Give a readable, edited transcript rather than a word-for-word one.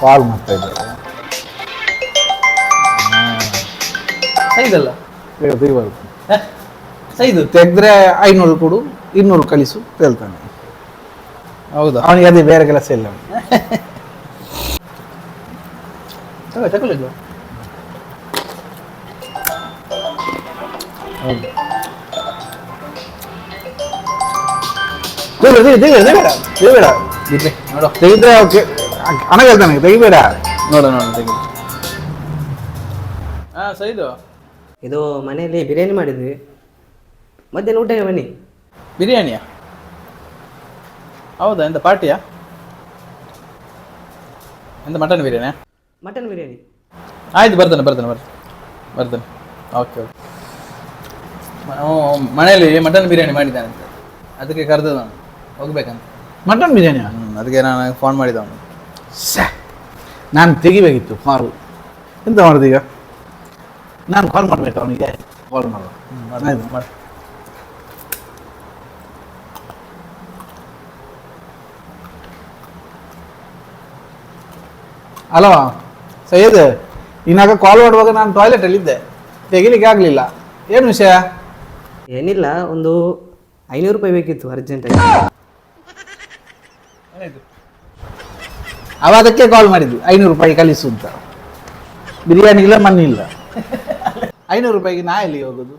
ಕಾಲ್ ಮಾಡ್ತಾ ಇದ್ದಾರೆ. ಸೈದಲ್ಲ ತೆಗಿಬಾರ್ದು. ಸೈದು ತೆಗೆದ್ರೆ 500 ಕೊಡು, 200 ಕಳಿಸು ಹೇಳ್ತಾನೆ. ಹೌದಾ? ಅವನಿಗೆ ಅದೇ ಬೇರೆ ಕೆಲಸ ಇಲ್ಲ. ತಗೊಳ್ಳಿದ್ದು ತೆಗಿಬೇಡ. ನೋಡು ತೆಗಿದ್ರೆ ಓಕೆ, ಹಣ ಹೇಳ್ತಾನೆ. ತೆಗಿಬೇಡ. ನೋಡು ತೆಗಿ. ಹಾಂ ಸೈದು, ಇದು ಮನೆಯಲ್ಲಿ ಬಿರಿಯಾನಿ ಮಾಡಿದ್ವಿ, ಮಧ್ಯಾಹ್ನ ಊಟಕ್ಕೆ ಬನ್ನಿ. ಬಿರಿಯಾನಿಯಾ? ಹೌದಾ? ಎಂತ ಪಾರ್ಟಿಯಾ? ಎಂತ ಮಟನ್ ಬಿರಿಯಾನಿಯಾ? ಮಟನ್ ಬಿರಿಯಾನಿ. ಆಯ್ತು, ಬರ್ತೇನೆ. ಓಕೆ. ಮನೆಯಲ್ಲಿ ಮಟನ್ ಬಿರಿಯಾನಿ ಮಾಡಿದ್ದಾನಂತೆ, ಅದಕ್ಕೆ ಕರೆದ ನಾನು ಹೋಗ್ಬೇಕಂತ. ಮಟನ್ ಬಿರಿಯಾನಿ? ಅದಕ್ಕೆ ನಾನು ಫೋನ್ ಮಾಡಿದ ಅವನು. ನಾನು ತೆಗಿಬೇಕಿತ್ತು ಕಾರು. ಎಂತ ಮಾಡೋದು ಈಗ? ನಾನು ಕಾಲ್ ಮಾಡಬೇಕು ಅವನಿಗೆ. ಕಾಲ್ ಮಾಡು. ಮಾಡಿ. ಅಲೋ ಸೈಯದ್, ಇನ್ನಾಗ ಕಾಲ್ ಮಾಡುವಾಗ ನಾನು ಟಾಯ್ಲೆಟಲ್ಲಿದ್ದೆ, ತೆಗಿಲಿಕ್ಕೆ ಆಗಲಿಲ್ಲ. ಏನು ವಿಷಯ? ಏನಿಲ್ಲ, ಒಂದು 500 ರೂಪಾಯಿ ಬೇಕಿತ್ತು ಅರ್ಜೆಂಟಾಗಿ. ಅವ ಅದಕ್ಕೆ ಕಾಲ್ ಮಾಡಿದ್ದು, 500 ರೂಪಾಯಿ ಕಳಿಸು ಅಂತ. ಬಿರಿಯಾನಿ ಇಲ್ಲ, ಮಣ್ಣು ಇಲ್ಲ. 500 ರೂಪಾಯಿಗೆ ನಾ ಎಲ್ಲಿಗೆ ಹೋಗೋದು?